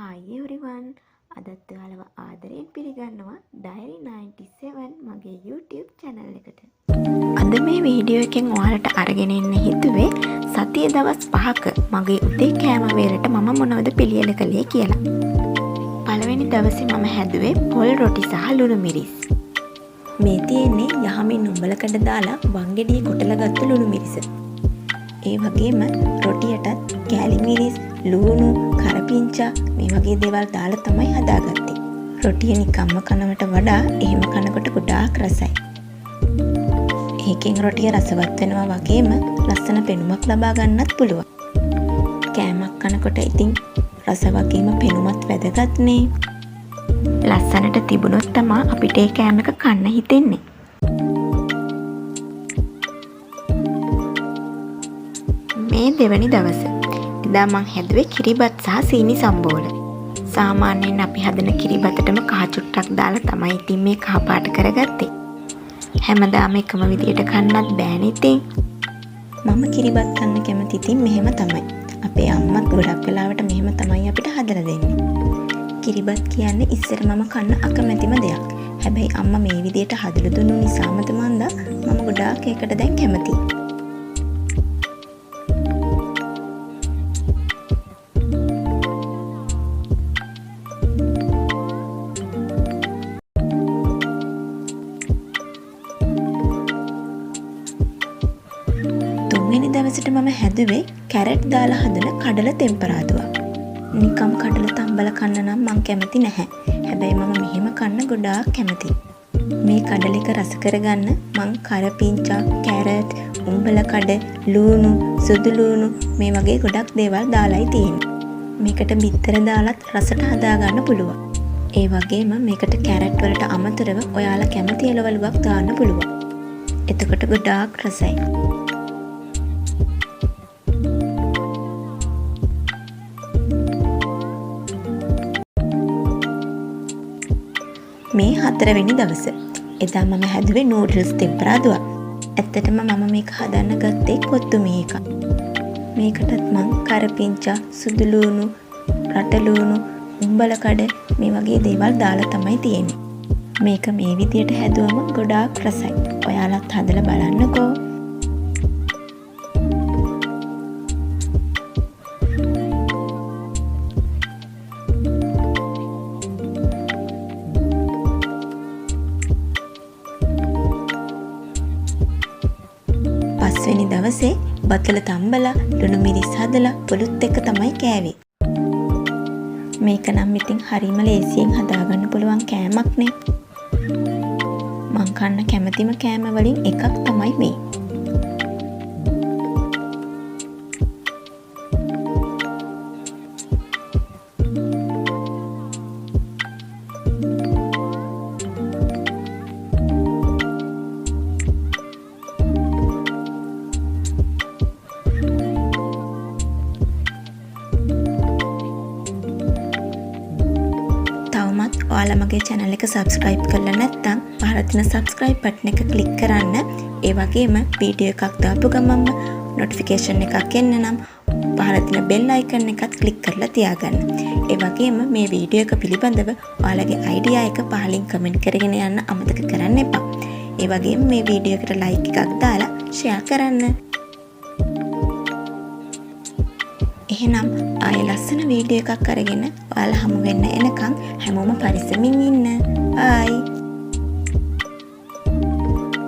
Hi everyone. අදත් ඔයාලව ආදරයෙන් පිළිගන්නවා Diary 97 මගේ YouTube channel එකට. අද මේ වීඩියෝ එකෙන් ඔයාලට අරගෙන එන්න හිතුවේ සතිය දවස් 5ක මගේ උදේ කෑම වේලට මම මොනවද පිළියෙල කළේ කියලා. පළවෙනි දවසේ මම හැදුවේ පොල් රොටි සහ ලුණු මිරිස්. මේ තියෙන්නේ යහමින් උඹලකට දාලා වංගෙඩියේ කොටලා ගත්ත ලුණු මිරිස. ඒ වගේම රොටියටත් කෑලි මිරිස්, ලුණු, කරපිංචා මේ වගේ දේවල් දාලා තමයි හදාගත්තේ. රොටිය නිකම්ම කනවට වඩා එහෙම කනකොට ගොඩාක් රසයි. ඒකෙන් රොටිය රසවත් වෙනවා වගේම ලස්සන පෙනුමක් ලබා ගන්නත් පුළුවන්. කෑමක් කනකොට ඉතින් රස වගේම පෙනුමත් වැදගත්නේ. ලස්සනට තිබුණොත් තමයි අපිට ඒ කෑම එක කන්න හිතෙන්නේ. මේ දෙවැනි දවස. එදා මං හැදුවේ කිරිබත් සහ සීනි සම්බෝල. සාමාන්‍යයෙන් අපි හදන කිරිබතටම කහ චුට්ටක් දාලා තමයි ඉතින් මේ කහ පාට කරගත්තේ. හැමදාම එකම විදියට කන්නත් බෑනේ ඉතින්. මම කිරිබත් කන්න කැමති ඉතින් මෙහෙම තමයි. අපේ අම්මත් ගොඩක් වෙලාවට මෙහෙම තමයි අපිට හදලා දෙන්නේ. කිරිබත් කියන්නේ ඉස්සර මම කන්න අකමැතිම දෙයක්. හැබැයි අම්මා මේ විදියට හදලා දුන්නු නිසාම තමන්දා මම ගොඩාක් ඒකට දැන් කැමතියි. තුන්වෙනි දවසට මම හැදුවේ කැරට් දාලා හදන කඩල තෙම්පරාදුවක්. නිකම් කඩල තම්බල කන්න නම් මං කැමති නැහැ. හැබැයි මම මෙහෙම කන්න ගොඩාක් කැමතියි. මේ කඩල එක රස කරගන්න මං කරපිංචා, කැරට්, උම්බල කඩ, ලුණු, සුදු ලුණු මේ වගේ ගොඩක් දේවල් දාලායි තියෙන්නේ. මේකට බිත්තර දාලත් රසට හදා ගන්න පුළුවන්. ඒ වගේම මේකට කැරට් වලට අමතරව ඔයාලා කැමති එළවලුවක් දාන්න පුළුවන්. එතකොට ගොඩාක් රසයි. මේ 4 වෙනි දවස. එදා මම හැදුවේ නූඩල්ස් තෙම්පරාදුවක්. ඇත්තටම මම මේක හදන්න ගත්තේ කොත්තුමී එක. මේකටත් මං කරපිංචා, සුදු ලුණු, රට ලුණු, උම්බල කඩ මේ වගේ දේවල් දාලා තමයි තියෙන්නේ. මේක මේ විදියට හැදුවම ගොඩාක් රසයි. ඔයාලත් හදලා බලන්නකෝ. පස්වෙනි දවසේ බතල තම්බලා ලුණු මිරිස් හදලා පොලුත් එක්ක තමයි කෑවේ. මේක නම් ඉතින් හරිම ලේසියෙන් හදාගන්න පුළුවන් කෑමක් නේ. මං කන්න කැමතිම කෑම වලින් එකක් තමයි මේ. තවමත් ඔයාලා මගේ channel එක subscribe කරලා නැත්නම් පහළ තියෙන subscribe button එක click කරන්න. ඒ වගේම වීඩියෝ එකක් දාපු ගමන්ම notification එකක් එන්න නම් පහළ තියෙන bell icon එකත් click කරලා තියාගන්න. ඒ වගේම මේ වීඩියෝ එක පිළිබඳව ඔයාලගේ idea එක පහලින් comment කරගෙන යන්න අමතක කරන්න එපා. ඒ වගේම මේ වීඩියෝ එකට like එකක් දාලා share කරන්න. එහෙනම් ආයෙ ලස්සන වීඩියෝ එකක් අරගෙන ඔයාලා හමු වෙන්න එනකන් හැමෝම පරිස්සමින් ඉන්න. බයි.